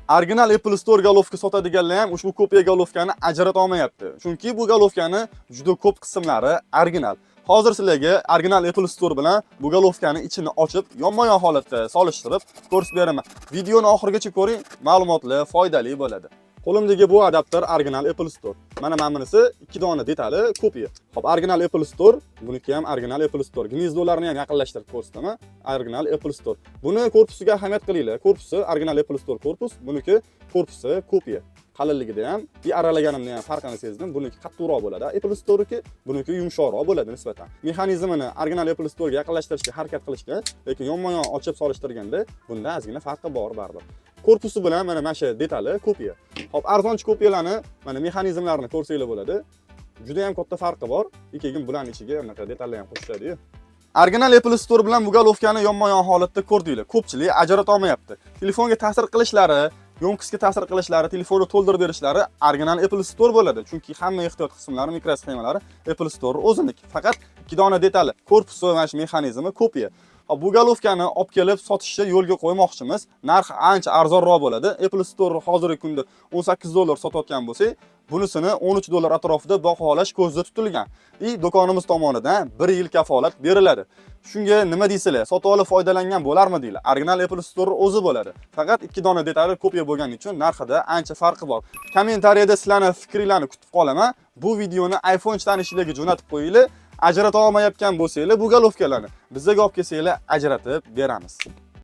Original Apple Store golovka sotadiganlar ham ushbu kopiya golovkani ajrata olmayapti. Chunki bu golovkani juda ko'p qismlari original. Hozir sizlarga original Apple Store bilan bu golovkani ichini ochib, yonma-yon holatda solishtirib ko'rsatib beraman. Videoni oxirigacha ko'ring, ma'lumotlar foydali bo'ladi. Qo'limdagi bu adapter original Apple Store. Mana bunisi 2 dona detali kopiya. Xo'p, original Apple Store, buniki ham original Apple Store. Gnizdolarini ham yaqinlashtirib ko'rsataman. Original Apple Store. Buni korpusiga ahamiyat qilinglar. Korpusi original Apple Store korpus, buniki korpusi kopiya. Qalinligida ham, aralaganimda ham farqini sezdim. Buniki qattiqroq bo'ladi. Apple Store'niki buniki yumshoqroq bo'ladi nisbatan. Mexanizmini original Apple Store'ga yaqinlashtirishga harakat qilishgan, lekin yonma-yon ochib solishtirganda bunda ozgina farqi bor baribir. Korpusi bilan mana shu detali kopiya. Hop, arzonchi kopiyalarni mana mexanizmlarini ko'rsanglar bo'ladi. Juda ham katta farqi bor. Ikkiga bularning ichiga bunaqa detallar ham qo'shiladi-yu. Original Apple Store bilan bu golovkani yonma-yon holatda ko'rdinglar. Ko'pchilik ajrata olmayapti. Telefonga ta'sir qilishlari, yonkisga ta'sir qilishlari, telefonni to'ldirib berishlari original Apple Store bo'ladi. Chunki hamma ehtiyot qismlari, mikrosxemalari Apple Store o'ziniki. Faqat 2 dona detali, korpusi va mana shu mexanizmi kopiya. Bu golovkani olib kelib sotishni yo'lga qo'ymoqchimiz. Narxi ancha arzonroq bo'ladi. Apple Store hozirgi kunda $18 sotayotgan bo'lsa, bunisini $13 atrofida baholash ko'zda tutilgan. Do'konimiz tomonidan 1 yil kafolat beriladi. Shunga nima deysizlar? Sotib olib foydalangan bo'larmi deylar. Original Apple Store o'zi bo'ladi. Faqat 2 dona detali kopiya bo'lgani uchun narxida ancha farqi bor. Kommentariyada sizlarning fikringizni kutib qolaman. Bu videoni iPhone tanishlarga jo'natib qo'yinglar. Ajrata olmayotgan bo'lsanglar, bu golovkalarni bizga olib kelsanglar ajratib beramiz.